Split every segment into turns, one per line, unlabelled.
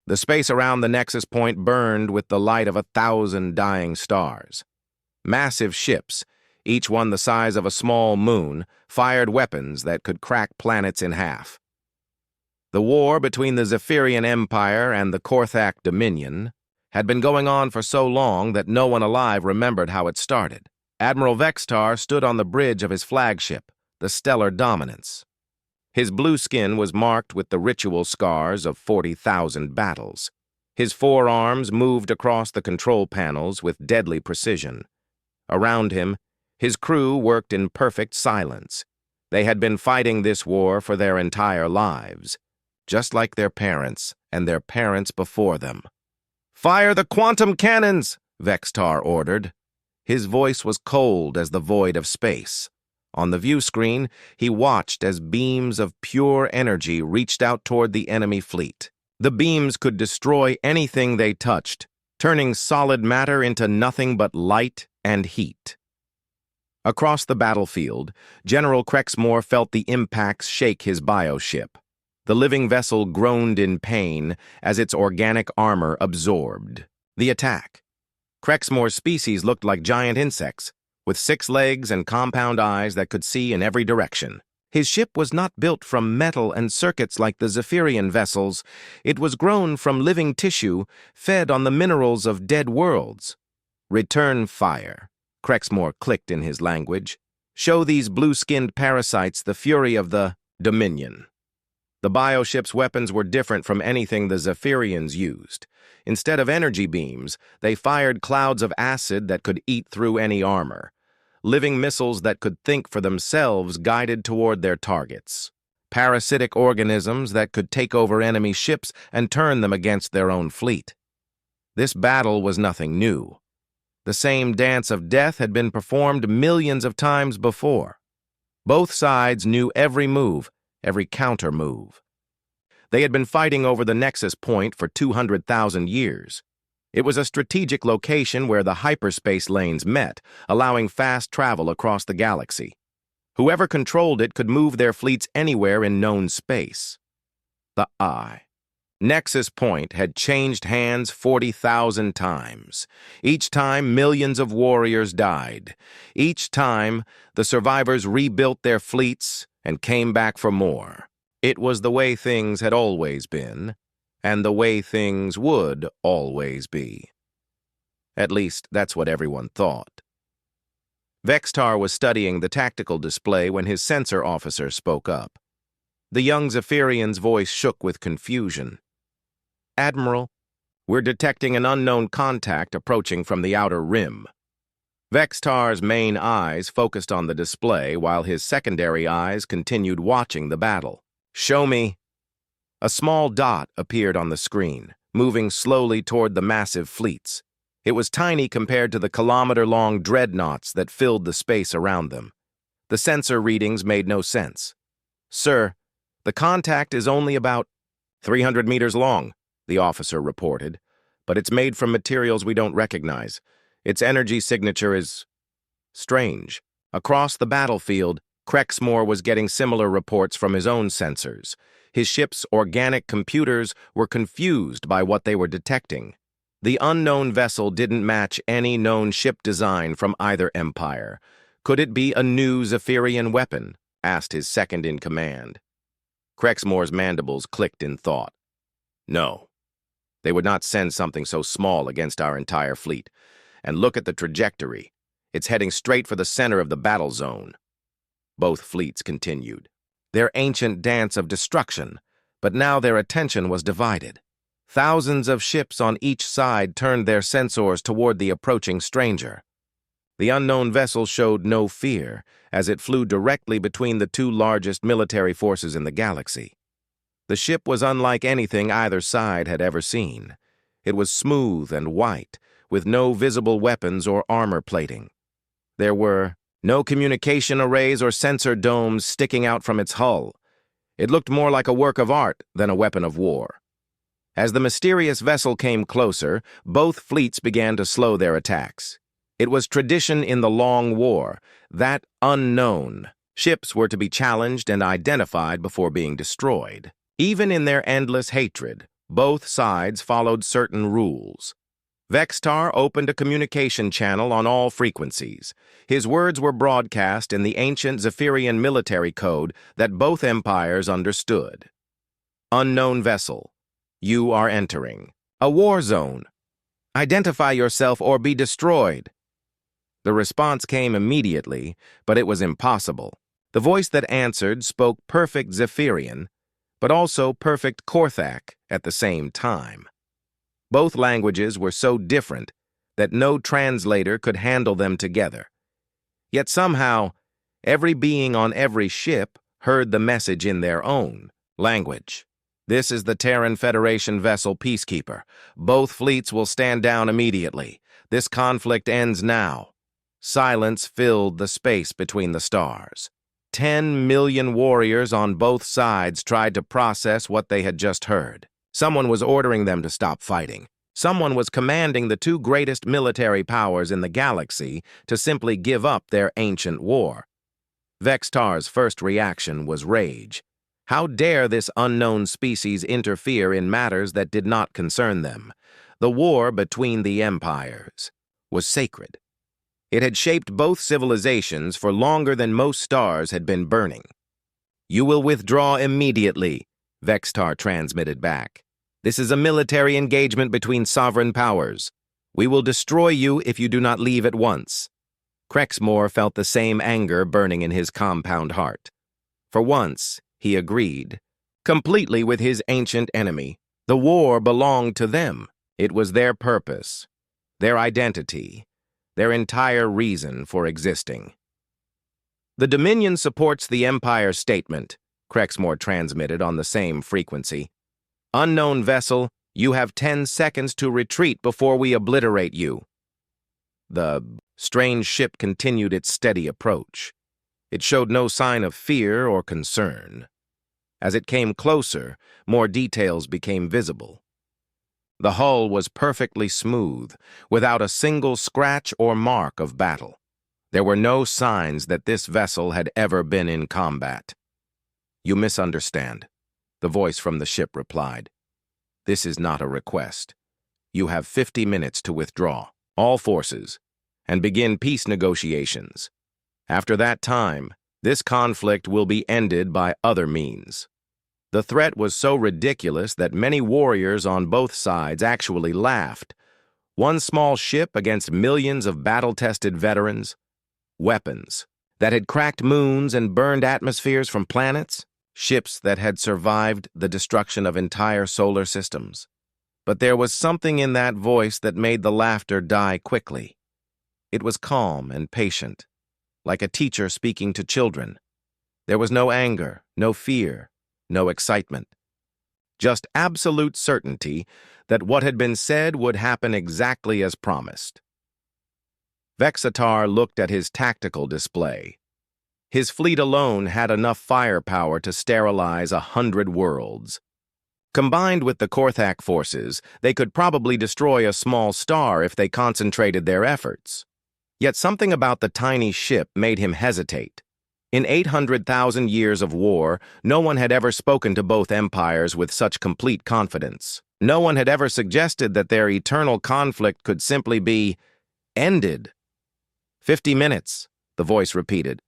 The space around the nexus point burned with the light of 1,000 dying stars. Massive ships, each one the size of a small moon, fired weapons that could crack planets in half. The war between the Zephyrian Empire and the Korthak Dominion had been going on for so long that no one alive remembered how it started. Admiral Vextar stood on the bridge of his flagship, the Stellar Dominance. His blue skin was marked with the ritual scars of 40,000 battles. His forearms moved across the control panels with deadly precision. Around him, his crew worked in perfect silence. They had been fighting this war for their entire lives, just like their parents and their parents before them. "Fire the quantum cannons!" Vextar ordered. His voice was cold as the void of space. On the view screen, he watched as beams of pure energy reached out toward the enemy fleet. The beams could destroy anything they touched, turning solid matter into nothing but light and heat. Across the battlefield, General Crexmore felt the impacts shake his bioship. The living vessel groaned in pain as its organic armor absorbed. The attack. Crexmore's species looked like giant insects, with 6 legs and compound eyes that could see in every direction. His ship was not built from metal and circuits like the Zephyrian vessels. It was grown from living tissue, fed on the minerals of dead worlds. "Return fire," Crexmore clicked in his language. "Show these blue-skinned parasites the fury of the Dominion." The bioship's weapons were different from anything the Zephyrians used. Instead of energy beams, they fired clouds of acid that could eat through any armor. Living missiles that could think for themselves guided toward their targets. Parasitic organisms that could take over enemy ships and turn them against their own fleet. This battle was nothing new. The same dance of death had been performed millions of times before. Both sides knew every move, every counter-move. They had been fighting over the nexus point for 200,000 years. It was a strategic location where the hyperspace lanes met, allowing fast travel across the galaxy. Whoever controlled it could move their fleets anywhere in known space. The Eye. Nexus Point had changed hands 40,000 times. Each time, millions of warriors died. Each time, the survivors rebuilt their fleets and came back for more. It was the way things had always been, and the way things would always be. At least, that's what everyone thought. Vextar was studying the tactical display when his sensor officer spoke up. The young Zephyrian's voice shook with confusion. "Admiral, we're detecting an unknown contact approaching from the outer rim." Vextar's main eyes focused on the display while his secondary eyes continued watching the battle. "Show me." A small dot appeared on the screen, moving slowly toward the massive fleets. It was tiny compared to the kilometer-long dreadnoughts that filled the space around them. The sensor readings made no sense. "Sir, the contact is only about 300 meters long," the officer reported, "but it's made from materials we don't recognize. Its energy signature is strange." Across the battlefield, Crexmore was getting similar reports from his own sensors. His ship's organic computers were confused by what they were detecting. The unknown vessel didn't match any known ship design from either empire. Could it be a new Zephyrian weapon? Asked his second-in-command. Crexmore's mandibles clicked in thought. No. They would not send something so small against our entire fleet. And look at the trajectory. It's heading straight for the center of the battle zone. Both fleets continued their ancient dance of destruction, but now their attention was divided. Thousands of ships on each side turned their sensors toward the approaching stranger. The unknown vessel showed no fear, as it flew directly between the 2 largest military forces in the galaxy. The ship was unlike anything either side had ever seen. It was smooth and white, with no visible weapons or armor plating. There were no communication arrays or sensor domes sticking out from its hull. It looked more like a work of art than a weapon of war. As the mysterious vessel came closer, both fleets began to slow their attacks. It was tradition in the Long War that unknown ships were to be challenged and identified before being destroyed. Even in their endless hatred, Both sides followed certain rules. Vextar opened a communication channel on all frequencies. His words were broadcast in the ancient Zephyrian military code that both empires understood. Unknown vessel. You are entering a war zone. Identify yourself or be destroyed. The response came immediately, but it was impossible. The voice that answered spoke perfect Zephyrian, but also perfect Korthak at the same time. Both languages were so different that no translator could handle them together. Yet somehow, every being on every ship heard the message in their own language. This is the Terran Federation vessel Peacekeeper. Both fleets will stand down immediately. This conflict ends now. Silence filled the space between the stars. 10 million warriors on both sides tried to process what they had just heard. Someone was ordering them to stop fighting. Someone was commanding the two greatest military powers in the galaxy to simply give up their ancient war. Vextar's first reaction was rage. How dare this unknown species interfere in matters that did not concern them? The war between the empires was sacred. It had shaped both civilizations for longer than most stars had been burning. You will withdraw immediately, Vextar transmitted back. This is a military engagement between sovereign powers. We will destroy you if you do not leave at once. Crexmore felt the same anger burning in his compound heart. For once, he agreed, completely with his ancient enemy. The war belonged to them. It was their purpose, their identity, their entire reason for existing. The Dominion supports the Empire statement, Crexmore transmitted on the same frequency. Unknown vessel, you have 10 seconds to retreat before we obliterate you. The strange ship continued its steady approach. It showed no sign of fear or concern. As it came closer, more details became visible. The hull was perfectly smooth, without a single scratch or mark of battle. There were no signs that this vessel had ever been in combat. You misunderstand, the voice from the ship replied. This is not a request. You have 50 minutes to withdraw, all forces, and begin peace negotiations. After that time, this conflict will be ended by other means. The threat was so ridiculous that many warriors on both sides actually laughed. One small ship against millions of battle-tested veterans? Weapons that had cracked moons and burned atmospheres from planets? Ships that had survived the destruction of entire solar systems? But there was something in that voice that made the laughter die quickly. It was calm and patient, like a teacher speaking to children. There was no anger, no fear, no excitement. Just absolute certainty that what had been said would happen exactly as promised. Vexatar looked at his tactical display. His fleet alone had enough firepower to sterilize 100 worlds. Combined with the Korthak forces, they could probably destroy a small star if they concentrated their efforts. Yet something about the tiny ship made him hesitate. In 800,000 years of war, no one had ever spoken to both empires with such complete confidence. No one had ever suggested that their eternal conflict could simply be ended. 50 minutes, the voice repeated.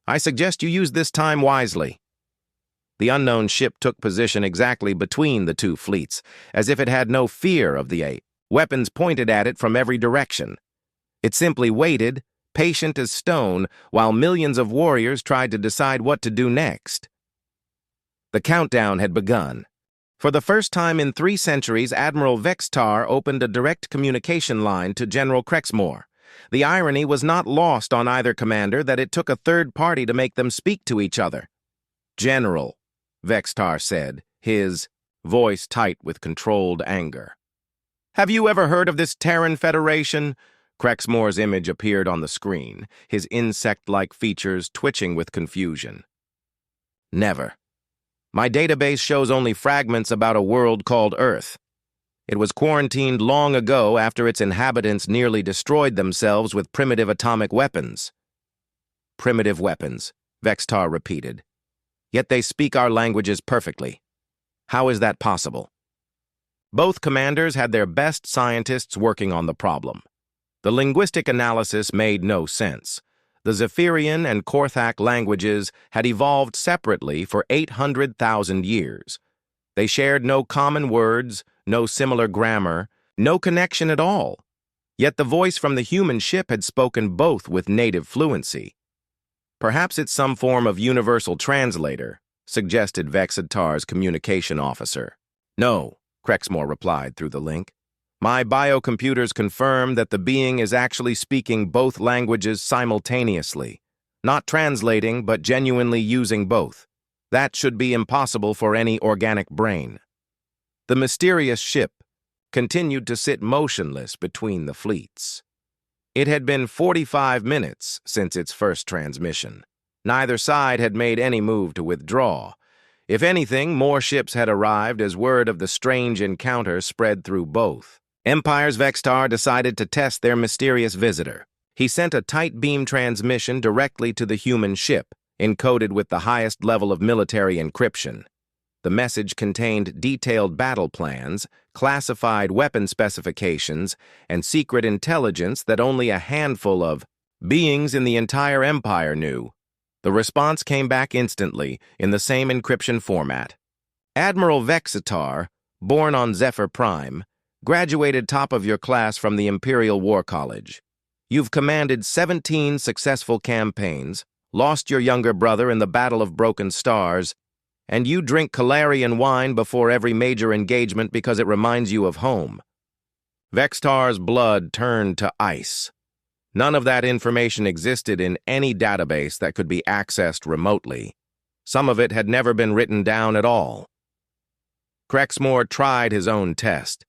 I suggest you use this time wisely. The unknown ship took position exactly between the two fleets, as if it had no fear of the eight. Weapons pointed at it from every direction. It simply waited, patient as stone, while millions of warriors tried to decide what to do next. The countdown had begun. For the first time in 3 centuries, Admiral Vextar opened a direct communication line to General Crexmore. The irony was not lost on either commander that it took a third party to make them speak to each other. General, Vextar said, his voice tight with controlled anger. Have you ever heard of this Terran Federation? Crexmore's image appeared on the screen, his insect-like features twitching with confusion. Never. My database shows only fragments about a world called Earth. It was quarantined long ago after its inhabitants nearly destroyed themselves with primitive atomic weapons. Primitive weapons, Vextar repeated. Yet they speak our languages perfectly. How is that possible? Both commanders had their best scientists working on the problem. The linguistic analysis made no sense. The Zephyrian and Korthak languages had evolved separately for 800,000 years. They shared no common words, no similar grammar, no connection at all. Yet the voice from the human ship had spoken both with native fluency. Perhaps it's some form of universal translator, suggested Vexatar's communication officer. No, Crexmore replied through the link. My biocomputers confirm that the being is actually speaking both languages simultaneously, not translating but genuinely using both. That should be impossible for any organic brain. The mysterious ship continued to sit motionless between the fleets. It had been 45 minutes since its first transmission. Neither side had made any move to withdraw. If anything, more ships had arrived as word of the strange encounter spread through both. Empire's Vextar decided to test their mysterious visitor. He sent a tight beam transmission directly to the human ship, encoded with the highest level of military encryption. The message contained detailed battle plans, classified weapon specifications, and secret intelligence that only a handful of beings in the entire Empire knew. The response came back instantly, in the same encryption format. Admiral Vexatar, born on Zephyr Prime, graduated top of your class from the Imperial War College. You've commanded 17 successful campaigns, lost your younger brother in the Battle of Broken Stars, and you drink Calarian wine before every major engagement because it reminds you of home. Vextar's blood turned to ice. None of that information existed in any database that could be accessed remotely. Some of it had never been written down at all. Crexmore tried his own test.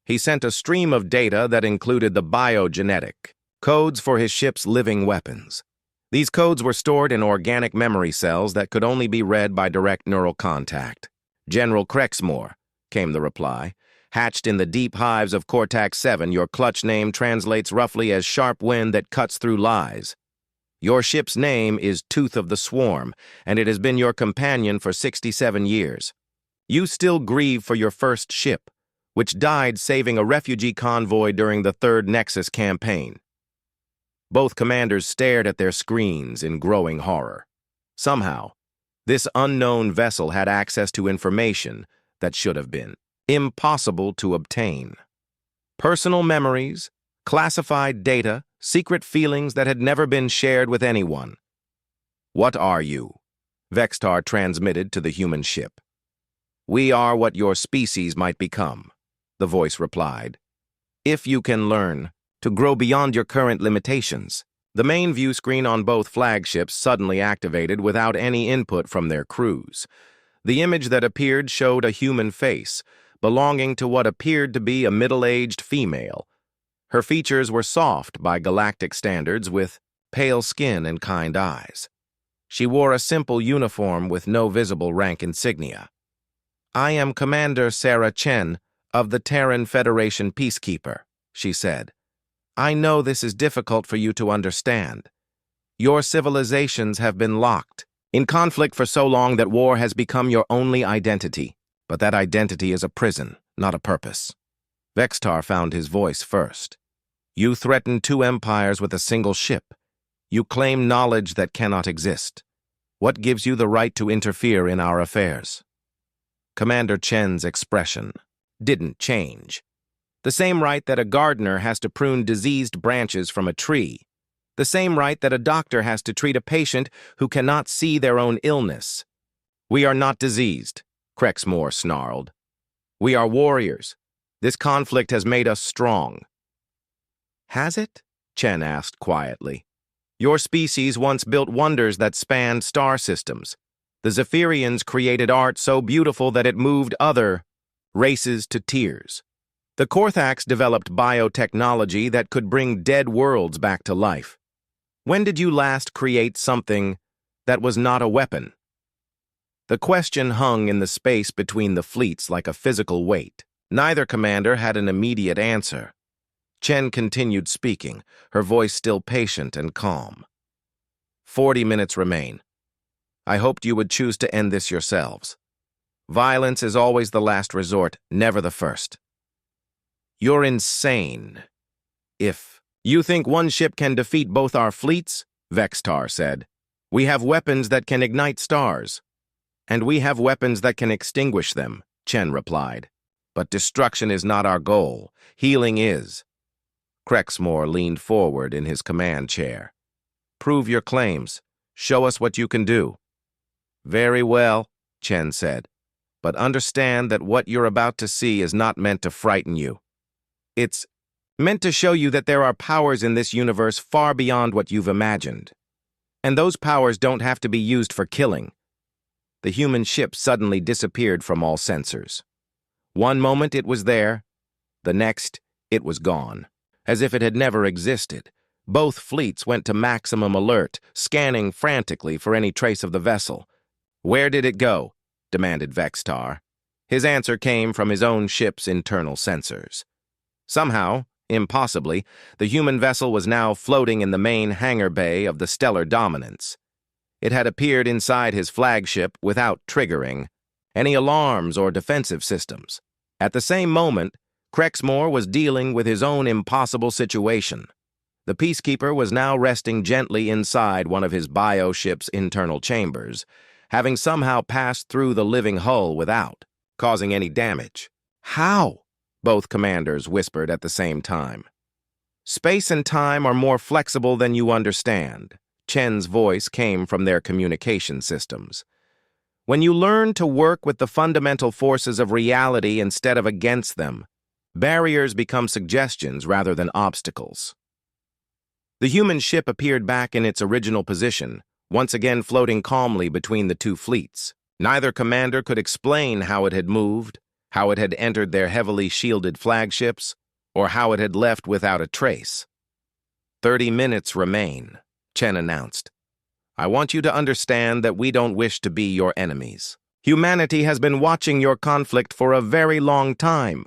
He sent a stream of data that included the biogenetic codes for his ship's living weapons. These codes were stored in organic memory cells that could only be read by direct neural contact. General Crexmore, came the reply. Hatched in the deep hives of Cortax 7, your clutch name translates roughly as sharp wind that cuts through lies. Your ship's name is Tooth of the Swarm, and it has been your companion for 67 years. You still grieve for your first ship, which died saving a refugee convoy during the Third Nexus campaign. Both commanders stared at their screens in growing horror. Somehow, this unknown vessel had access to information that should have been impossible to obtain. Personal memories, classified data, secret feelings that had never been shared with anyone. What are you? Vextar transmitted to the human ship. We are what your species might become, the voice replied. If you can learn to grow beyond your current limitations. The main view screen on both flagships suddenly activated without any input from their crews. The image that appeared showed a human face, belonging to what appeared to be a middle-aged female. Her features were soft by galactic standards, with pale skin and kind eyes. She wore a simple uniform with no visible rank insignia. I am Commander Sarah Chen of the Terran Federation Peacekeeper, she said. I know this is difficult for you to understand. Your civilizations have been locked in conflict for so long that war has become your only identity. But that identity is a prison, not a purpose. Vextar found his voice first. You threaten two empires with a single ship. You claim knowledge that cannot exist. What gives you the right to interfere in our affairs? Commander Chen's expression didn't change. The same right that a gardener has to prune diseased branches from a tree. The same right that a doctor has to treat a patient who cannot see their own illness. We are not diseased, Crexmore snarled. We are warriors. This conflict has made us strong. Has it? Chen asked quietly. Your species once built wonders that spanned star systems. The Zephyrians created art so beautiful that it moved other races to tears. The Korthaks developed biotechnology that could bring dead worlds back to life. When did you last create something that was not a weapon? The question hung in the space between the fleets like a physical weight. Neither commander had an immediate answer. Chen continued speaking, her voice still patient and calm. 40 minutes remain. I hoped you would choose to end this yourselves. Violence is always the last resort, never the first. You're insane. If you think one ship can defeat both our fleets, Vextar said, we have weapons that can ignite stars. And we have weapons that can extinguish them, Chen replied. But destruction is not our goal. Healing is. Crexmore leaned forward in his command chair. Prove your claims. Show us what you can do. Very well, Chen said. But understand that what you're about to see is not meant to frighten you. It's meant to show you that there are powers in this universe far beyond what you've imagined. And those powers don't have to be used for killing. The human ship suddenly disappeared from all sensors. One moment it was there, the next it was gone, as if it had never existed. Both fleets went to maximum alert, scanning frantically for any trace of the vessel. Where did it go? Demanded Vextar. His answer came from his own ship's internal sensors. Somehow, impossibly, the human vessel was now floating in the main hangar bay of the Stellar Dominance. It had appeared inside his flagship without triggering any alarms or defensive systems. At the same moment, Crexmore was dealing with his own impossible situation. The Peacekeeper was now resting gently inside one of his bioship's internal chambers, having somehow passed through the living hull without causing any damage. How? Both commanders whispered at the same time. Space and time are more flexible than you understand. Chen's voice came from their communication systems. When you learn to work with the fundamental forces of reality instead of against them, barriers become suggestions rather than obstacles. The human ship appeared back in its original position, once again floating calmly between the two fleets. Neither commander could explain how it had moved, how it had entered their heavily shielded flagships, or how it had left without a trace. 30 minutes remain, Chen announced. I want you to understand that we don't wish to be your enemies. Humanity has been watching your conflict for a very long time.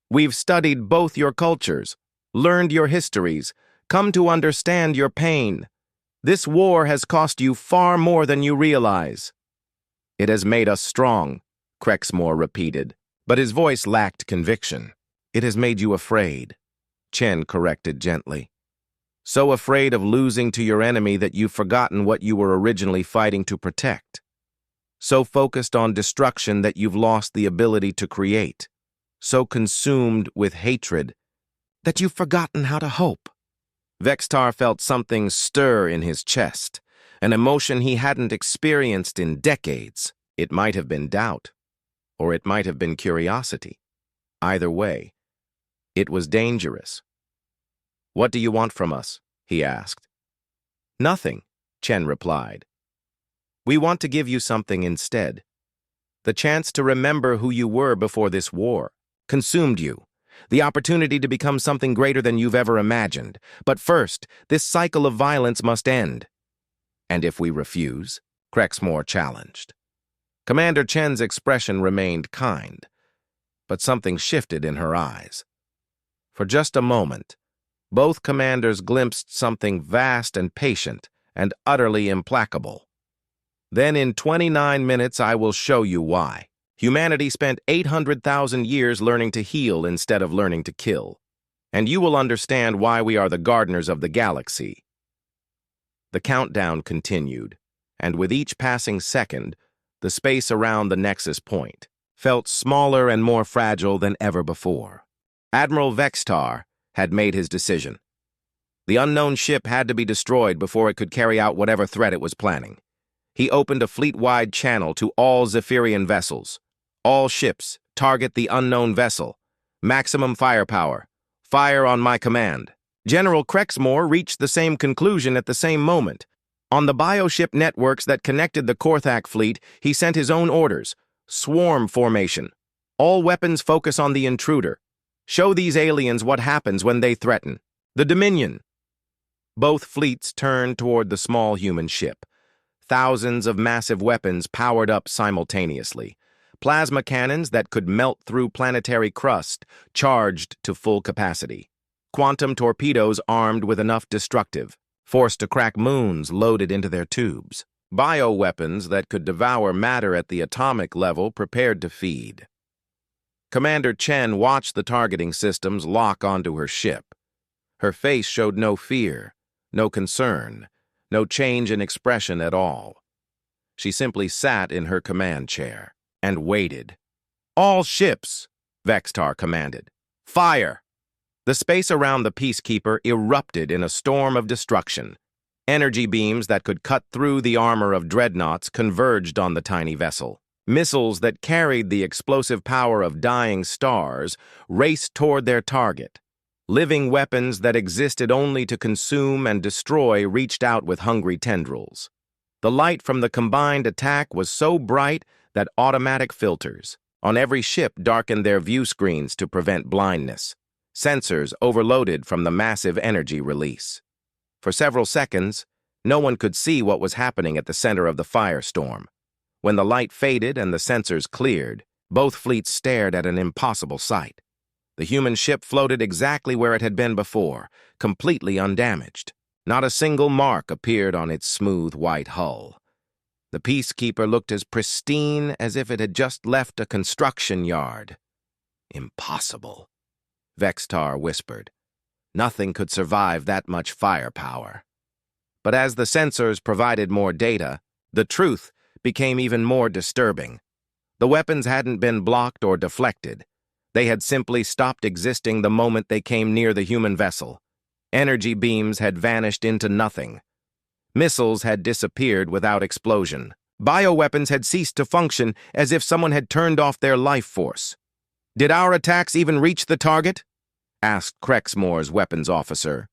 We've studied both your cultures, learned your histories, come to understand your pain. This war has cost you far more than you realize. It has made us strong, Crexmore repeated, but his voice lacked conviction. It has made you afraid, Chen corrected gently. So afraid of losing to your enemy that you've forgotten what you were originally fighting to protect. So focused on destruction that you've lost the ability to create. So consumed with hatred that you've forgotten how to hope. Vextar felt something stir in his chest, an emotion he hadn't experienced in decades. It might have been doubt, or it might have been curiosity. Either way, it was dangerous. What do you want from us? He asked. Nothing, Chen replied. We want to give you something instead. The chance to remember who you were before this war consumed you. The opportunity to become something greater than you've ever imagined. But first, this cycle of violence must end. And if we refuse? Crexmore challenged. Commander Chen's expression remained kind, but something shifted in her eyes. For just a moment, both commanders glimpsed something vast and patient and utterly implacable. Then in 29 minutes I will show you why. Humanity spent 800,000 years learning to heal instead of learning to kill. And you will understand why we are the gardeners of the galaxy. The countdown continued, and with each passing second, the space around the nexus point felt smaller and more fragile than ever before. Admiral Vextar had made his decision. The unknown ship had to be destroyed before it could carry out whatever threat it was planning. He opened a fleet-wide channel to all Zephyrian vessels. All ships, target the unknown vessel. Maximum firepower. Fire on my command. General Crexmore reached the same conclusion at the same moment. On the bioship networks that connected the Korthak fleet, he sent his own orders. Swarm formation. All weapons focus on the intruder. Show these aliens what happens when they threaten. The Dominion. Both fleets turned toward the small human ship. Thousands of massive weapons powered up simultaneously. Plasma cannons that could melt through planetary crust, charged to full capacity. Quantum torpedoes armed with enough destructive force to crack moons loaded into their tubes. Bioweapons that could devour matter at the atomic level prepared to feed. Commander Chen watched the targeting systems lock onto her ship. Her face showed no fear, no concern, no change in expression at all. She simply sat in her command chair and waited. "All ships," Vextar commanded. "Fire!" The space around the Peacekeeper erupted in a storm of destruction. Energy beams that could cut through the armor of dreadnoughts converged on the tiny vessel. Missiles that carried the explosive power of dying stars raced toward their target. Living weapons that existed only to consume and destroy reached out with hungry tendrils. The light from the combined attack was so bright that automatic filters on every ship darkened their view screens to prevent blindness. Sensors overloaded from the massive energy release. For several seconds, no one could see what was happening at the center of the firestorm. When the light faded and the sensors cleared, both fleets stared at an impossible sight. The human ship floated exactly where it had been before, completely undamaged. Not a single mark appeared on its smooth white hull. The Peacekeeper looked as pristine as if it had just left a construction yard. "Impossible," Vextar whispered. Nothing could survive that much firepower. But as the sensors provided more data, the truth became even more disturbing. The weapons hadn't been blocked or deflected. They had simply stopped existing the moment they came near the human vessel. Energy beams had vanished into nothing. Missiles had disappeared without explosion. Bioweapons had ceased to function as if someone had turned off their life force. "Did our attacks even reach the target?" asked Crexmore's weapons officer.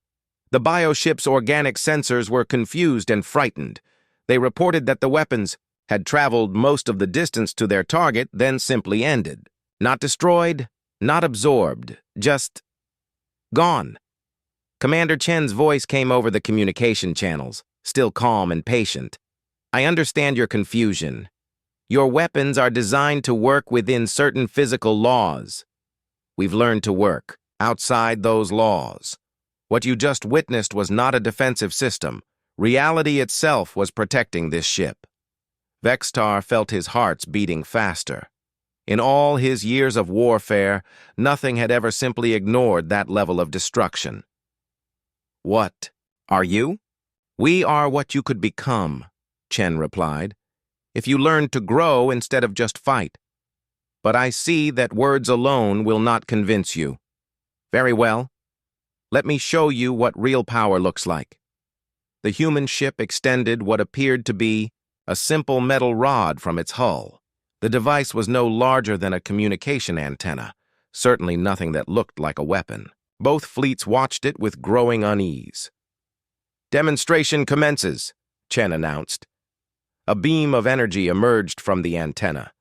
The bioship's organic sensors were confused and frightened. They reported that the weapons had traveled most of the distance to their target, then simply ended. Not destroyed, not absorbed, just gone. Commander Chen's voice came over the communication channels, still calm and patient. "I understand your confusion. Your weapons are designed to work within certain physical laws. We've learned to work outside those laws. What you just witnessed was not a defensive system. Reality itself was protecting this ship." Vextar felt his hearts beating faster. In all his years of warfare, nothing had ever simply ignored that level of destruction. "What are you?" "We are what you could become," Chen replied, "if you learn to grow instead of just fight. But I see that words alone will not convince you. Very well. Let me show you what real power looks like." The human ship extended what appeared to be a simple metal rod from its hull. The device was no larger than a communication antenna, certainly nothing that looked like a weapon. Both fleets watched it with growing unease. "Demonstration commences," Chen announced. A beam of energy emerged from the antenna.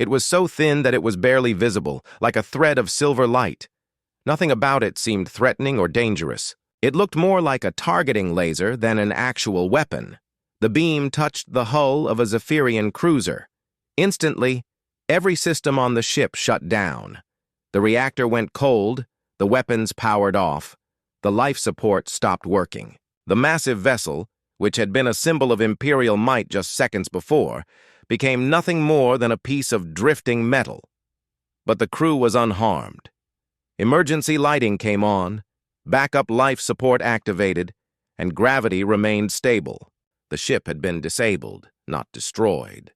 It was so thin that it was barely visible, like a thread of silver light. Nothing about it seemed threatening or dangerous. It looked more like a targeting laser than an actual weapon. The beam touched the hull of a Zephyrian cruiser. Instantly, every system on the ship shut down. The reactor went cold, the weapons powered off, the life support stopped working. The massive vessel, which had been a symbol of imperial might just seconds before, became nothing more than a piece of drifting metal. But the crew was unharmed. Emergency lighting came on, backup life support activated, and gravity remained stable. The ship had been disabled, not destroyed.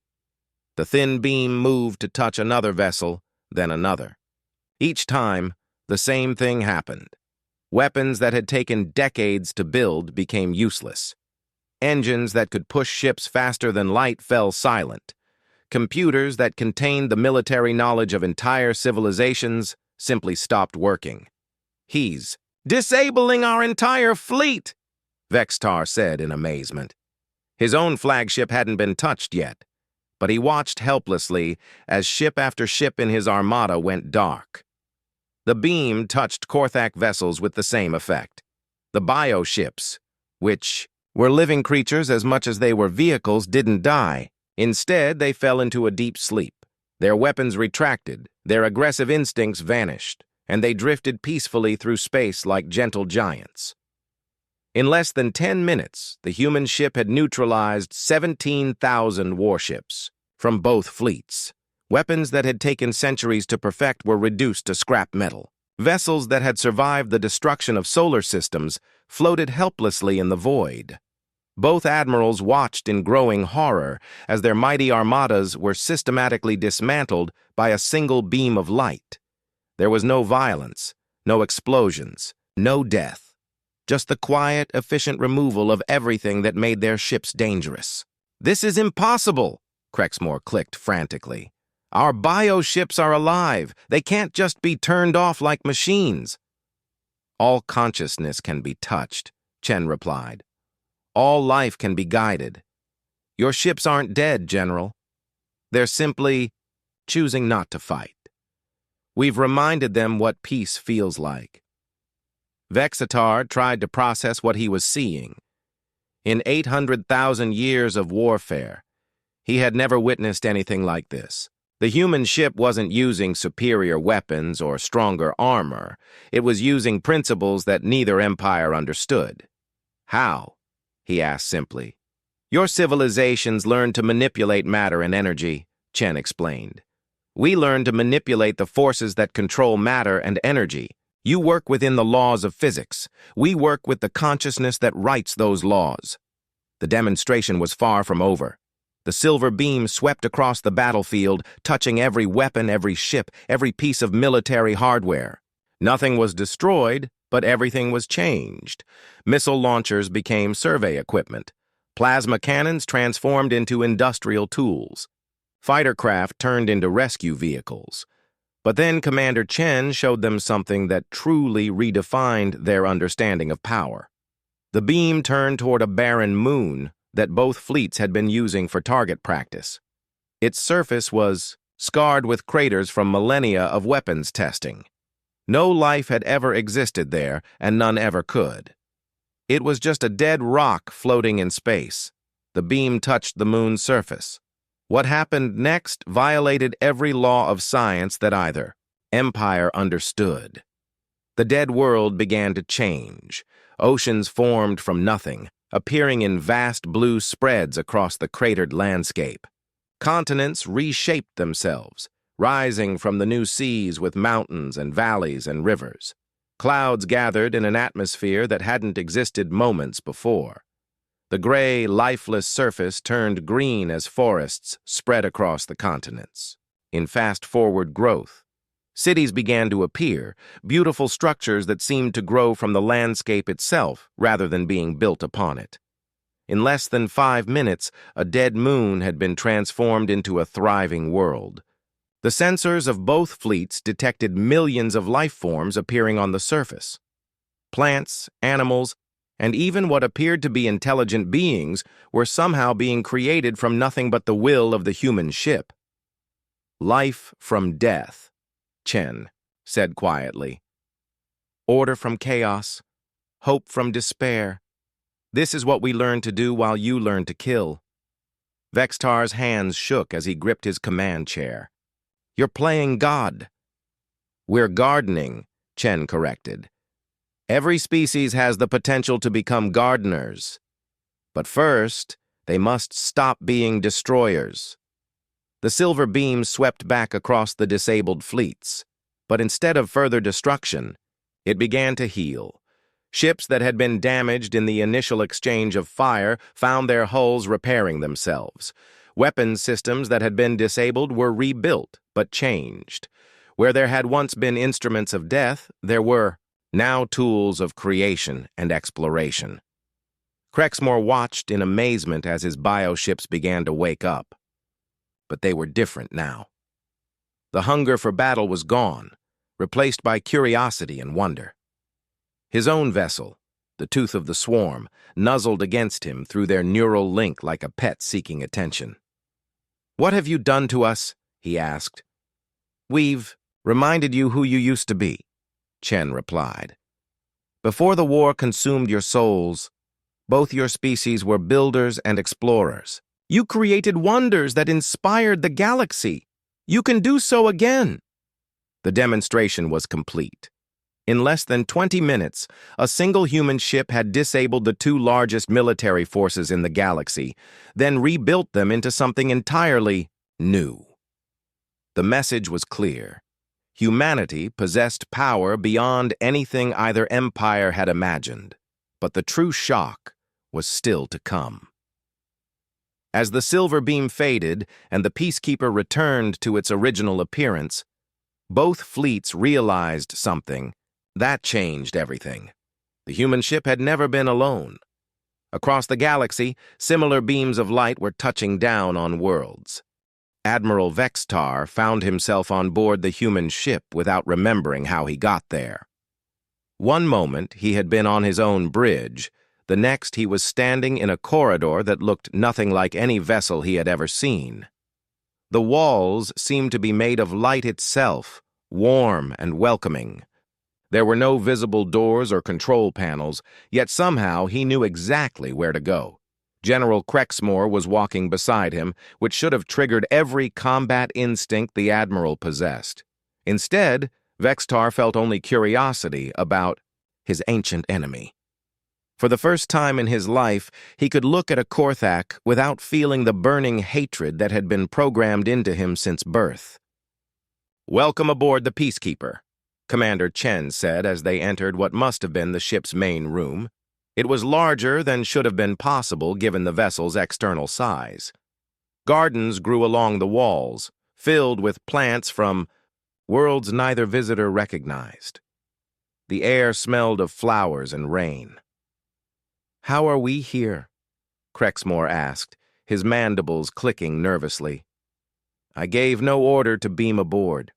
The thin beam moved to touch another vessel, then another. Each time, the same thing happened. Weapons that had taken decades to build became useless. Engines that could push ships faster than light fell silent. Computers that contained the military knowledge of entire civilizations simply stopped working. "He's disabling our entire fleet," Vextar said in amazement. His own flagship hadn't been touched yet, but he watched helplessly as ship after ship in his armada went dark. The beam touched Korthak vessels with the same effect. The bioships, which were living creatures as much as they were vehicles, didn't die. Instead, they fell into a deep sleep. Their weapons retracted, their aggressive instincts vanished, and they drifted peacefully through space like gentle giants. In less than 10 minutes, the human ship had neutralized 17,000 warships from both fleets. Weapons that had taken centuries to perfect were reduced to scrap metal. Vessels that had survived the destruction of solar systems floated helplessly in the void. Both admirals watched in growing horror as their mighty armadas were systematically dismantled by a single beam of light. There was no violence, no explosions, no death. Just the quiet, efficient removal of everything that made their ships dangerous. "This is impossible," Crexmore clicked frantically. "Our bioships are alive. They can't just be turned off like machines." "All consciousness can be touched," Chen replied. "All life can be guided. Your ships aren't dead, General. They're simply choosing not to fight. We've reminded them what peace feels like." Vexatar tried to process what he was seeing. In 800,000 years of warfare, he had never witnessed anything like this. The human ship wasn't using superior weapons or stronger armor. It was using principles that neither empire understood. "How?" he asked simply. "Your civilizations learned to manipulate matter and energy," Chen explained. "We learned to manipulate the forces that control matter and energy. You work within the laws of physics. We work with the consciousness that writes those laws." The demonstration was far from over. The silver beam swept across the battlefield, touching every weapon, every ship, every piece of military hardware. Nothing was destroyed, but everything was changed. Missile launchers became survey equipment. Plasma cannons transformed into industrial tools. Fighter craft turned into rescue vehicles. But then Commander Chen showed them something that truly redefined their understanding of power. The beam turned toward a barren moon that both fleets had been using for target practice. Its surface was scarred with craters from millennia of weapons testing. No life had ever existed there, and none ever could. It was just a dead rock floating in space. The beam touched the moon's surface. What happened next violated every law of science that either empire understood. The dead world began to change. Oceans formed from nothing, appearing in vast blue spreads across the cratered landscape. Continents reshaped themselves, rising from the new seas with mountains and valleys and rivers. Clouds gathered in an atmosphere that hadn't existed moments before. The gray, lifeless surface turned green as forests spread across the continents. In fast-forward growth, cities began to appear, beautiful structures that seemed to grow from the landscape itself rather than being built upon it. In less than 5 minutes, a dead moon had been transformed into a thriving world. The sensors of both fleets detected millions of life forms appearing on the surface. Plants, animals, and even what appeared to be intelligent beings were somehow being created from nothing but the will of the human ship. "Life from death," Chen said quietly. "Order from chaos, hope from despair. This is what we learn to do while you learn to kill." Vextar's hands shook as he gripped his command chair. "You're playing God." "We're gardening," Chen corrected. "Every species has the potential to become gardeners. But first, they must stop being destroyers." The silver beam swept back across the disabled fleets, but instead of further destruction, it began to heal. Ships that had been damaged in the initial exchange of fire found their hulls repairing themselves. Weapons systems that had been disabled were rebuilt, but changed. Where there had once been instruments of death, there were now tools of creation and exploration. Crexmore watched in amazement as his bioships began to wake up. But they were different now. The hunger for battle was gone, replaced by curiosity and wonder. His own vessel, the Tooth of the Swarm, nuzzled against him through their neural link like a pet seeking attention. "What have you done to us?" he asked. "We've reminded you who you used to be," Chen replied. "Before the war consumed your souls, both your species were builders and explorers. You created wonders that inspired the galaxy. You can do so again." The demonstration was complete. In less than 20 minutes, a single human ship had disabled the 2 largest military forces in the galaxy, then rebuilt them into something entirely new. The message was clear. Humanity possessed power beyond anything either empire had imagined, but the true shock was still to come. As the silver beam faded and the Peacekeeper returned to its original appearance, both fleets realized something. That changed everything. The human ship had never been alone. Across the galaxy, similar beams of light were touching down on worlds. Admiral Vextar found himself on board the human ship without remembering how he got there. One moment he had been on his own bridge, the next he was standing in a corridor that looked nothing like any vessel he had ever seen. The walls seemed to be made of light itself, warm and welcoming. There were no visible doors or control panels, yet somehow he knew exactly where to go. General Crexmore was walking beside him, which should have triggered every combat instinct the Admiral possessed. Instead, Vextar felt only curiosity about his ancient enemy. For the first time in his life, he could look at a Korthak without feeling the burning hatred that had been programmed into him since birth. "Welcome aboard the Peacekeeper," Commander Chen said as they entered what must have been the ship's main room. It was larger than should have been possible given the vessel's external size. Gardens grew along the walls, filled with plants from worlds neither visitor recognized. The air smelled of flowers and rain. "How are we here?" Crexmore asked, his mandibles clicking nervously. "I gave no order to beam aboard."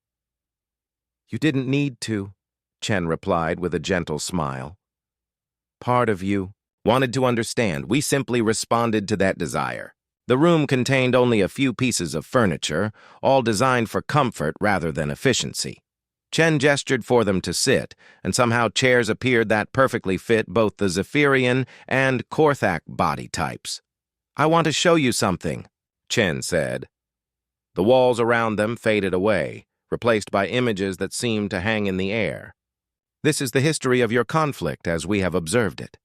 "You didn't need to," Chen replied with a gentle smile. "Part of you wanted to understand. We simply responded to that desire." The room contained only a few pieces of furniture, all designed for comfort rather than efficiency. Chen gestured for them to sit, and somehow chairs appeared that perfectly fit both the Zephyrian and Korthak body types. "I want to show you something," Chen said. The walls around them faded away, replaced by images that seemed to hang in the air. "This is the history of your conflict as we have observed it."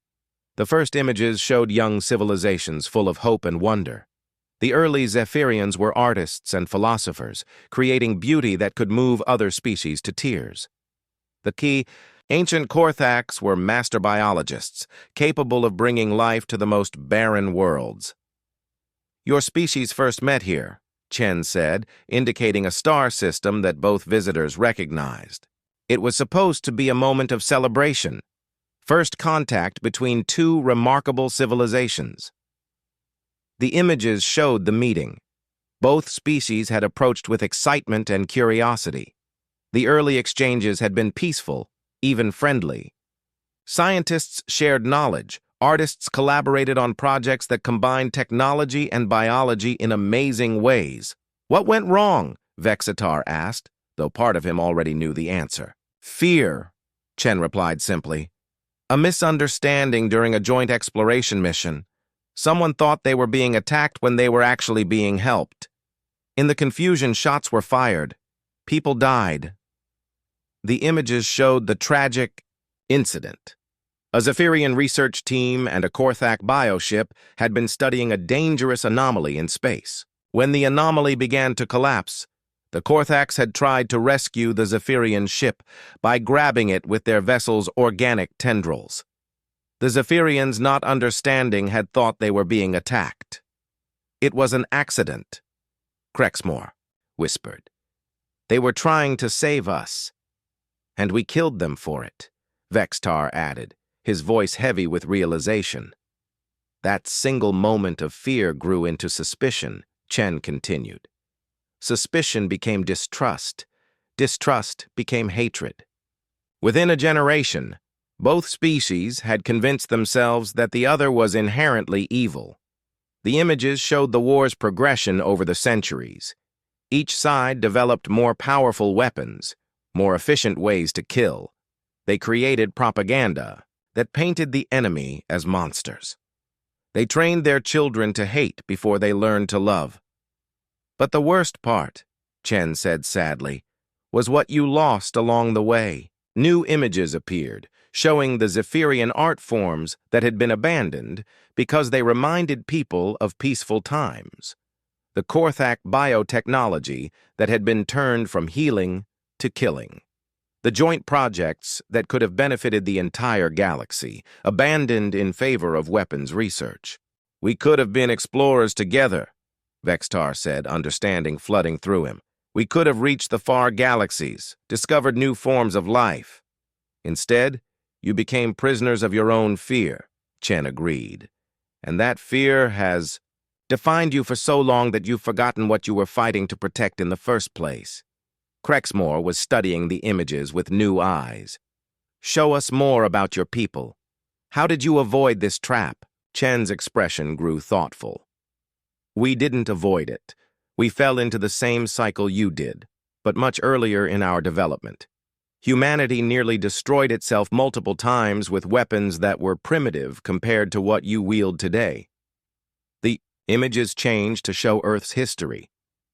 The first images showed young civilizations full of hope and wonder. The early Zephyrians were artists and philosophers, creating beauty that could move other species to tears. The ancient Korthaks were master biologists, capable of bringing life to the most barren worlds. "Your species first met here," Chen said, indicating a star system that both visitors recognized. It was supposed to be a moment of celebration, first contact between two remarkable civilizations. The images showed the meeting. Both species had approached with excitement and curiosity. The early exchanges had been peaceful, even friendly. Scientists shared knowledge. Artists collaborated on projects that combined technology and biology in amazing ways. "What went wrong?" Vexatar asked, though part of him already knew the answer. "Fear," Chen replied simply. "A misunderstanding during a joint exploration mission. Someone thought they were being attacked when they were actually being helped. In the confusion, shots were fired. People died." The images showed the tragic incident. A Zephyrian research team and a Korthak bioship had been studying a dangerous anomaly in space. When the anomaly began to collapse, the Korthaks had tried to rescue the Zephyrian ship by grabbing it with their vessel's organic tendrils. The Zephyrians, not understanding, had thought they were being attacked. "It was an accident," Crexmore whispered. "They were trying to save us. And we killed them for it," Vextar added, his voice heavy with realization. "That single moment of fear grew into suspicion," Chen continued. "Suspicion became distrust. Distrust became hatred. Within a generation, both species had convinced themselves that the other was inherently evil. The images showed the war's progression over the centuries. Each side developed more powerful weapons, more efficient ways to kill. They created propaganda that painted the enemy as monsters. They trained their children to hate before they learned to love. But the worst part, Chen said sadly, was what you lost along the way. New images appeared, showing the Zephyrian art forms that had been abandoned because they reminded people of peaceful times. the Korthak biotechnology that had been turned from healing to killing. The joint projects that could have benefited the entire galaxy, abandoned in favor of weapons research. "We could have been explorers together," Vextar said, understanding flooding through him. "We could have reached the far galaxies, discovered new forms of life. Instead, you became prisoners of your own fear," Chen agreed. "And that fear has defined you for so long that you've forgotten what you were fighting to protect in the first place." Crexmore was studying the images with new eyes. "Show us more about your people. How did you avoid this trap?" Chen's expression grew thoughtful. "We didn't avoid it. We fell into the same cycle you did, but much earlier in our development. Humanity nearly destroyed itself multiple times with weapons that were primitive compared to what you wield today. The images changed to show Earth's history.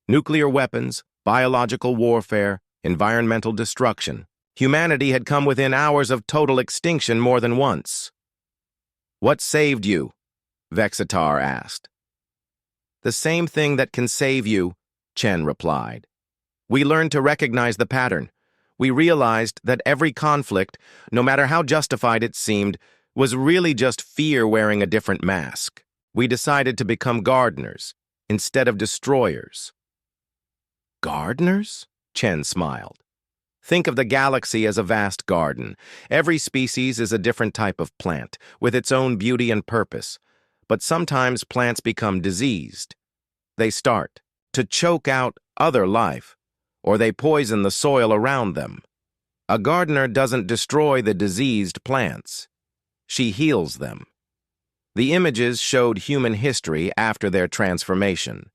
Nuclear weapons, biological warfare, environmental destruction. Humanity had come within hours of total extinction more than once." "What saved you?" Vexitar asked. "The same thing that can save you," Chen replied. "We learned to recognize the pattern. We realized that every conflict, no matter how justified it seemed, was really just fear wearing a different mask. We decided to become gardeners instead of destroyers." "Gardeners?" Chen smiled. "Think of the galaxy as a vast garden. Every species is a different type of plant, with its own beauty and purpose. But sometimes plants become diseased. They start to choke out other life, or they poison the soil around them. A gardener doesn't destroy the diseased plants. She heals them." The images showed human history after their transformation.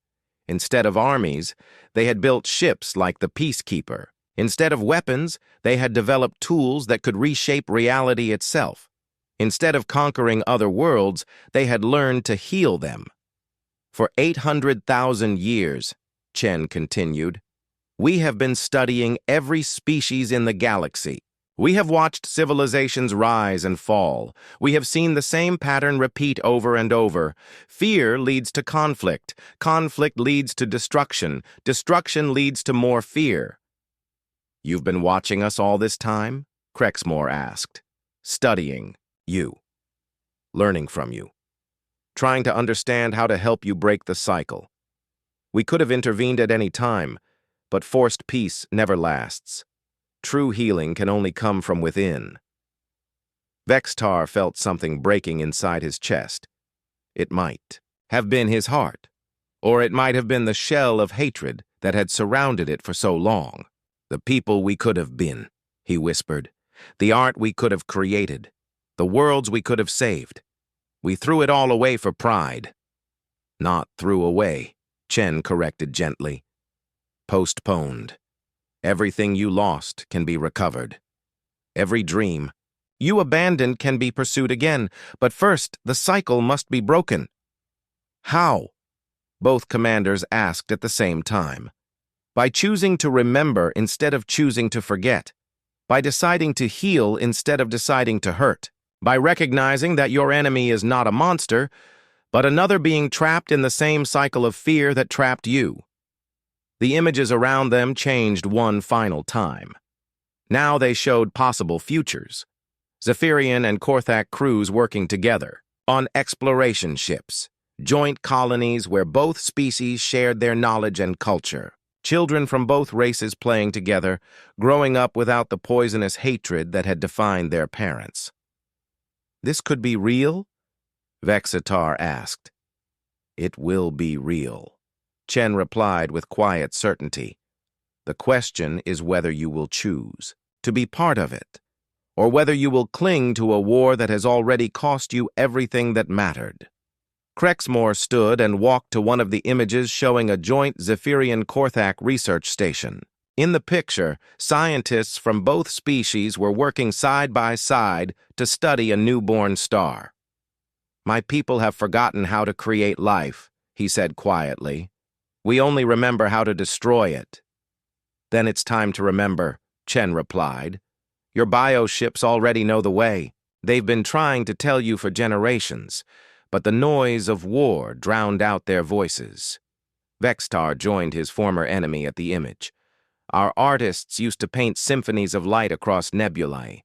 Instead of armies, they had built ships like the Peacekeeper. Instead of weapons, they had developed tools that could reshape reality itself. Instead of conquering other worlds, they had learned to heal them. "For 800,000 years, Chen continued, we have been studying every species in the galaxy. We have watched civilizations rise and fall. We have seen the same pattern repeat over and over. Fear leads to conflict. Conflict leads to destruction. Destruction leads to more fear." "You've been watching us all this time?" Crexmore asked. "Studying you. Learning from you. Trying to understand how to help you break the cycle. We could have intervened at any time, but forced peace never lasts. True healing can only come from within." Vextar felt something breaking inside his chest. It might have been his heart, or it might have been the shell of hatred that had surrounded it for so long. "The people we could have been," he whispered. "The art we could have created. The worlds we could have saved. We threw it all away for pride." "Not threw away," Chen corrected gently. "Postponed. Everything you lost can be recovered. Every dream you abandoned can be pursued again, but first the cycle must be broken." "How?" both commanders asked at the same time. "By choosing to remember instead of choosing to forget. By deciding to heal instead of deciding to hurt. By recognizing that your enemy is not a monster, but another being trapped in the same cycle of fear that trapped you." The images around them changed one final time. Now they showed possible futures. Zephyrian and Korthak crews working together, on exploration ships, joint colonies where both species shared their knowledge and culture. Children from both races playing together, growing up without the poisonous hatred that had defined their parents. "This could be real?" Vexitar asked. "It will be real," Chen replied with quiet certainty. "The question is whether you will choose to be part of it, or whether you will cling to a war that has already cost you everything that mattered." Crexmore stood and walked to one of the images showing a joint Zephyrian-Korthak research station. In the picture, scientists from both species were working side by side to study a newborn star. "My people have forgotten how to create life," he said quietly. "We only remember how to destroy it." "Then it's time to remember," Chen replied. "Your bioships already know the way. They've been trying to tell you for generations, but the noise of war drowned out their voices. Vextar joined his former enemy at the image. Our artists used to paint symphonies of light across nebulae.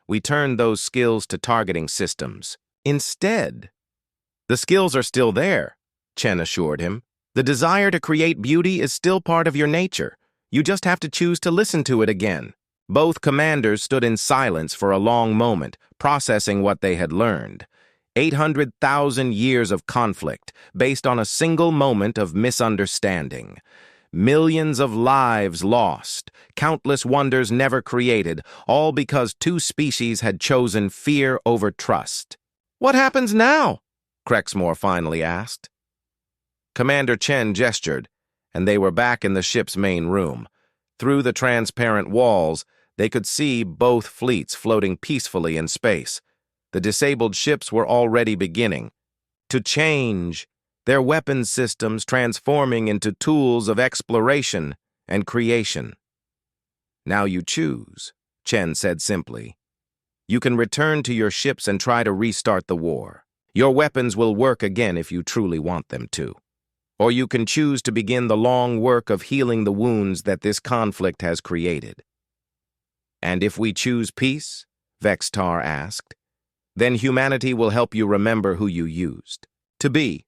We turned those skills to targeting systems. Instead, the skills are still there, Chen assured him. The desire to create beauty is still part of your nature. You just have to choose to listen to it again. Both commanders stood in silence for a long moment, processing what they had learned. 800,000 years of conflict, based on a single moment of misunderstanding. Millions of lives lost, countless wonders never created, all because two species had chosen fear over trust. "What happens now?" Crexmore finally asked. Commander Chen gestured, and they were back in the ship's main room. Through the transparent walls, they could see both fleets floating peacefully in space. The disabled ships were already beginning to change, their weapons systems transforming into tools of exploration and creation. "Now you choose," Chen said simply. "You can return to your ships and try to restart the war. Your weapons will work again if you truly want them to. Or you can choose to begin the long work of healing the wounds that this conflict has created." "And if we choose peace?" Vextar asked. "Then humanity will help you remember who you used to be.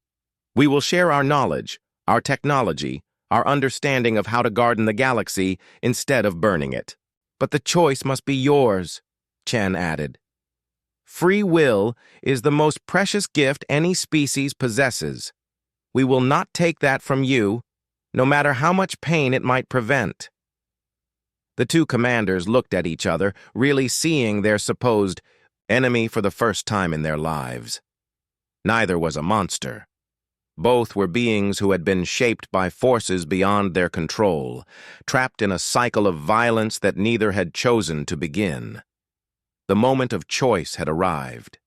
We will share our knowledge, our technology, our understanding of how to garden the galaxy instead of burning it. But the choice must be yours," Chen added. "Free will is the most precious gift any species possesses. We will not take that from you, no matter how much pain it might prevent." The two commanders looked at each other, really seeing their supposed enemy for the first time in their lives. Neither was a monster. Both were beings who had been shaped by forces beyond their control, trapped in a cycle of violence that neither had chosen to begin. The moment of choice had arrived.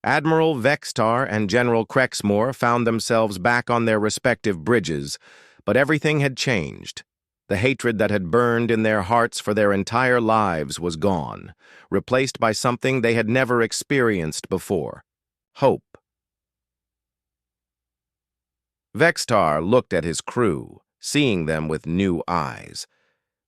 Admiral Vextar and General Crexmore found themselves back on their respective bridges, but everything had changed. The hatred that had burned in their hearts for their entire lives was gone, replaced by something they had never experienced before: hope. Vextar looked at his crew, seeing them with new eyes.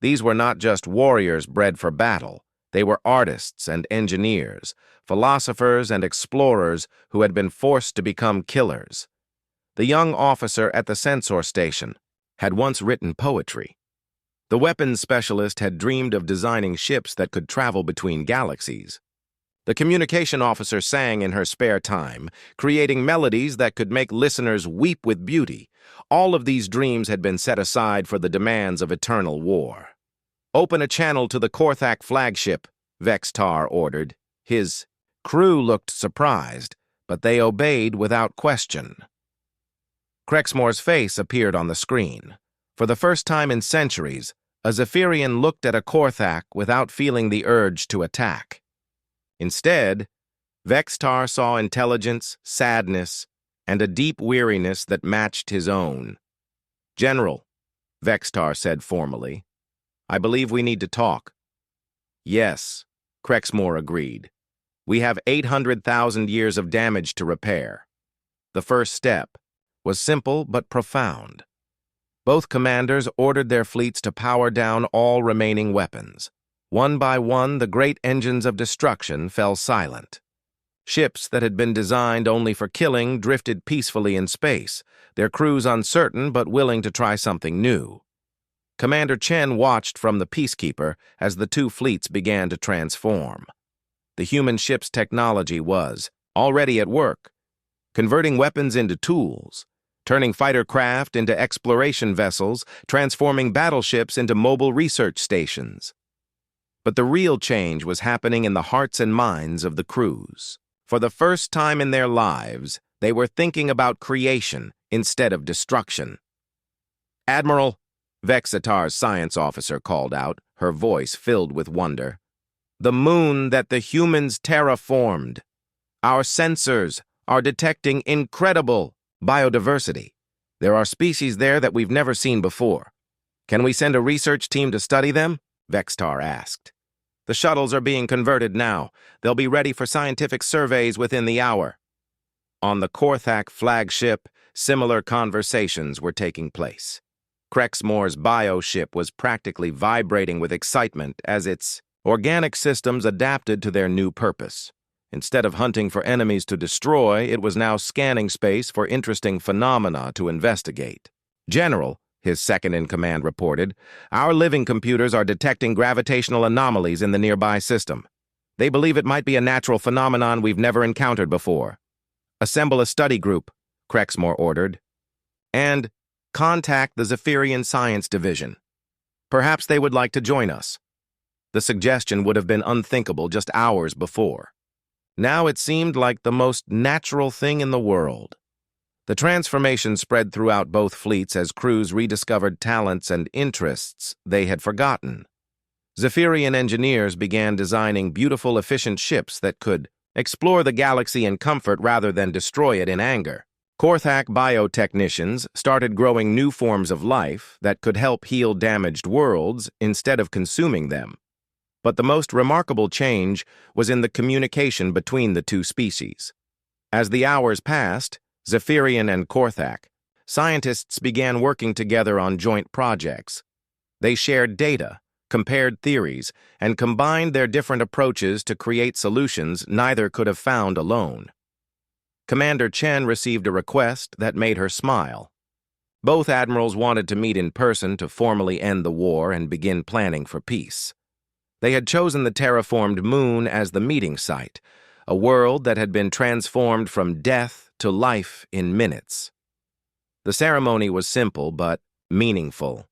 These were not just warriors bred for battle. They were artists and engineers, philosophers and explorers who had been forced to become killers. The young officer at the sensor station had once written poetry. The weapons specialist had dreamed of designing ships that could travel between galaxies. The communication officer sang in her spare time, creating melodies that could make listeners weep with beauty. All of these dreams had been set aside for the demands of eternal war. "Open a channel to the Korthak flagship," Vextar ordered. His crew looked surprised, but they obeyed without question. Crexmore's face appeared on the screen. For the first time in centuries, a Zephyrian looked at a Korthak without feeling the urge to attack. Instead, Vextar saw intelligence, sadness, and a deep weariness that matched his own. "General," Vextar said formally, "I believe we need to talk." "Yes," Crexmore agreed. "We have 800,000 years of damage to repair." The first step was simple but profound. Both commanders ordered their fleets to power down all remaining weapons. One by one, the great engines of destruction fell silent. Ships that had been designed only for killing drifted peacefully in space, their crews uncertain but willing to try something new. Commander Chen watched from the Peacekeeper as the two fleets began to transform. The human ship's technology was already at work, converting weapons into tools, turning fighter craft into exploration vessels, transforming battleships into mobile research stations. But the real change was happening in the hearts and minds of the crews. For the first time in their lives, they were thinking about creation instead of destruction. "Admiral," Vexatar's science officer called out, her voice filled with wonder. "The moon that the humans terraformed. Our sensors are detecting incredible biodiversity. There are species there that we've never seen before. Can we send a research team to study them?" Vextar asked. "The shuttles are being converted now. They'll be ready for scientific surveys within the hour." On the Korthak flagship, similar conversations were taking place. Crexmore's bioship was practically vibrating with excitement as its organic systems adapted to their new purpose. Instead of hunting for enemies to destroy, it was now scanning space for interesting phenomena to investigate. "General," his second-in-command reported, "our living computers are detecting gravitational anomalies in the nearby system. They believe it might be a natural phenomenon we've never encountered before. Assemble a study group," Crexmore ordered, "and contact the Zephyrian Science Division. Perhaps they would like to join us." The suggestion would have been unthinkable just hours before. Now it seemed like the most natural thing in the world. The transformation spread throughout both fleets as crews rediscovered talents and interests they had forgotten. Zephyrian engineers began designing beautiful, efficient ships that could explore the galaxy in comfort rather than destroy it in anger. Korthak biotechnicians started growing new forms of life that could help heal damaged worlds instead of consuming them. But the most remarkable change was in the communication between the two species. As the hours passed, Zephyrian and Korthak, scientists began working together on joint projects. They shared data, compared theories, and combined their different approaches to create solutions neither could have found alone. Commander Chen received a request that made her smile. Both admirals wanted to meet in person to formally end the war and begin planning for peace. They had chosen the terraformed moon as the meeting site, a world that had been transformed from death to life in minutes. The ceremony was simple but meaningful.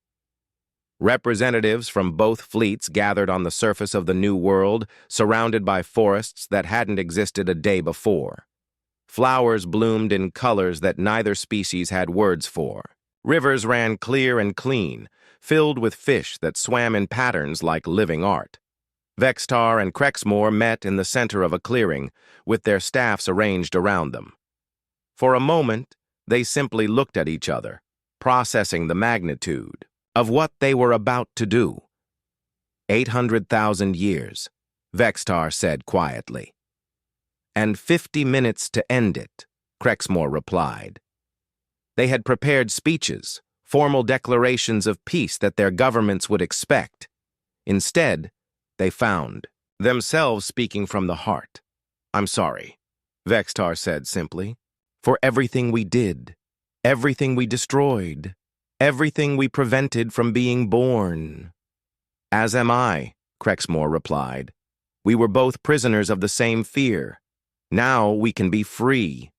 Representatives from both fleets gathered on the surface of the new world, surrounded by forests that hadn't existed a day before. Flowers bloomed in colors that neither species had words for. Rivers ran clear and clean, filled with fish that swam in patterns like living art. Vextar and Crexmore met in the center of a clearing, with their staffs arranged around them. For a moment, they simply looked at each other, processing the magnitude of what they were about to do. 800,000 years, Vextar said quietly. "And 50 minutes to end it," Crexmore replied. They had prepared speeches, formal declarations of peace that their governments would expect. Instead, they found themselves speaking from the heart. "I'm sorry," Vextar said simply, "for everything we did, everything we destroyed, everything we prevented from being born." "As am I," Crexmore replied. "We were both prisoners of the same fear. Now we can be free."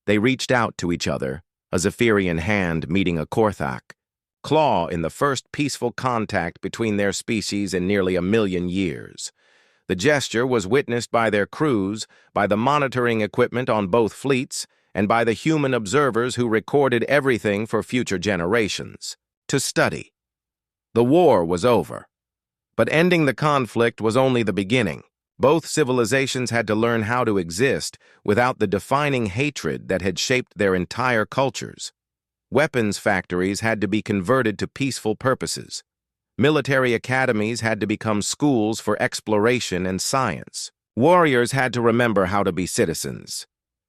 They reached out to each other, a Zephyrian hand meeting a Korthak, claw in the first peaceful contact between their species in nearly 1,000,000 years. The gesture was witnessed by their crews, by the monitoring equipment on both fleets, and by the human observers who recorded everything for future generations to study. The war was over, but ending the conflict was only the beginning. Both civilizations had to learn how to exist without the defining hatred that had shaped their entire cultures. Weapons factories had to be converted to peaceful purposes. Military academies had to become schools for exploration and science. Warriors had to remember how to be citizens.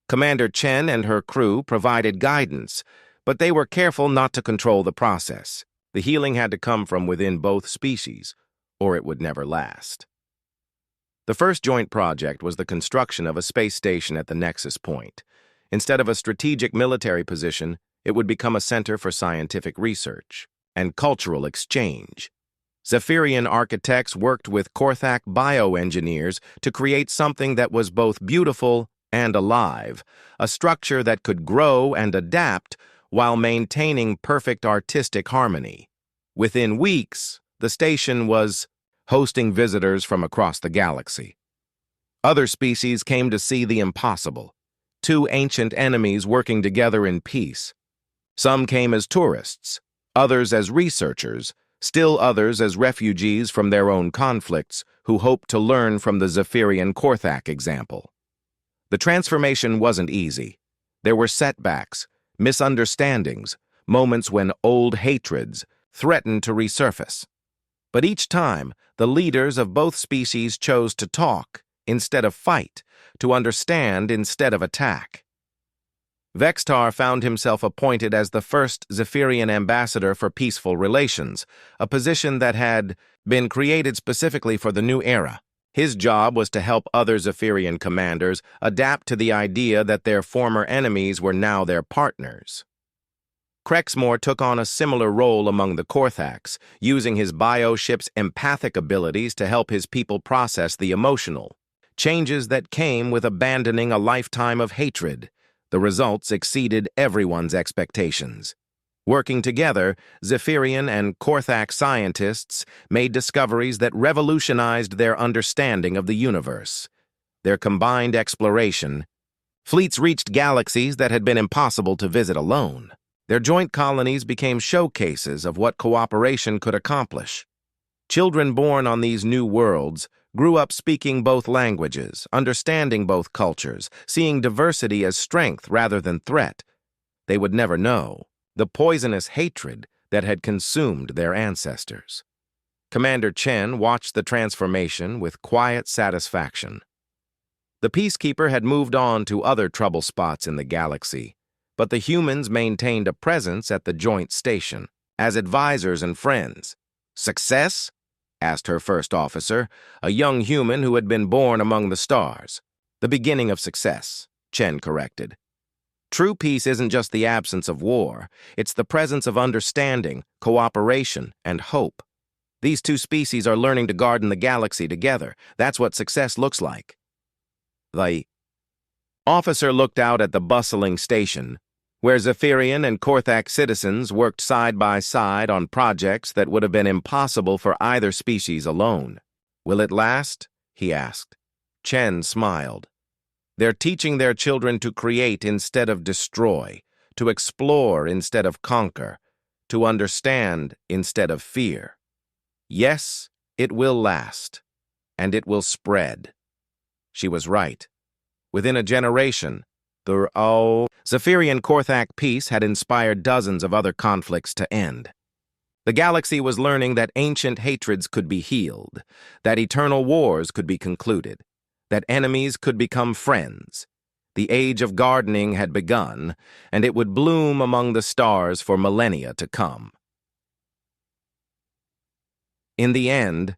Commander Chen and her crew provided guidance, but they were careful not to control the process. The healing had to come from within both species, or it would never last. The first joint project was the construction of a space station at the Nexus Point. Instead of a strategic military position, it would become a center for scientific research and cultural exchange. Zephyrian architects worked with Korthak bioengineers to create something that was both beautiful and alive, a structure that could grow and adapt while maintaining perfect artistic harmony. Within weeks, the station was hosting visitors from across the galaxy. Other species came to see the impossible, two ancient enemies working together in peace. Some came as tourists, others as researchers, still others as refugees from their own conflicts who hoped to learn from the Zephyrian Korthak example. The transformation wasn't easy. There were setbacks, misunderstandings, moments when old hatreds threatened to resurface. But each time, the leaders of both species chose to talk instead of fight, to understand instead of attack. Vextar found himself appointed as the first Zephyrian ambassador for peaceful relations, a position that had been created specifically for the new era. His job was to help other Zephyrian commanders adapt to the idea that their former enemies were now their partners. Crexmore took on a similar role among the Korthax, using his bioship's empathic abilities to help his people process the emotional changes that came with abandoning a lifetime of hatred. The results exceeded everyone's expectations. Working together, Zephyrian and Korthax scientists made discoveries that revolutionized their understanding of the universe. Their combined exploration, fleets reached galaxies that had been impossible to visit alone. Their joint colonies became showcases of what cooperation could accomplish. Children born on these new worlds grew up speaking both languages, understanding both cultures, seeing diversity as strength rather than threat. They would never know the poisonous hatred that had consumed their ancestors. Commander Chen watched the transformation with quiet satisfaction. The Peacekeeper had moved on to other trouble spots in the galaxy, but the humans maintained a presence at the joint station, as advisors and friends. "Success?" asked her first officer, a young human who had been born among the stars. "The beginning of success," Chen corrected. "True peace isn't just the absence of war, it's the presence of understanding, cooperation, and hope. These two species are learning to garden the galaxy together. That's what success looks like." The officer looked out at the bustling station, where Zephyrian and Korthax citizens worked side by side on projects that would have been impossible for either species alone. "Will it last?" he asked. Chen smiled. "They're teaching their children to create instead of destroy, to explore instead of conquer, to understand instead of fear. Yes, it will last, and it will spread." She was right. Within a generation, the Zephyrian-Korthax peace had inspired dozens of other conflicts to end. The galaxy was learning that ancient hatreds could be healed, that eternal wars could be concluded, that enemies could become friends. The age of gardening had begun, and it would bloom among the stars for millennia to come. In the end,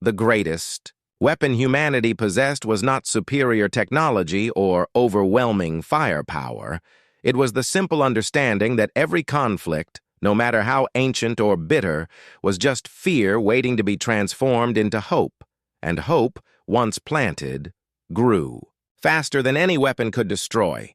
the greatest weapon humanity possessed was not superior technology or overwhelming firepower. It was the simple understanding that every conflict, no matter how ancient or bitter, was just fear waiting to be transformed into hope, and hope, once planted, grew. Faster than any weapon could destroy,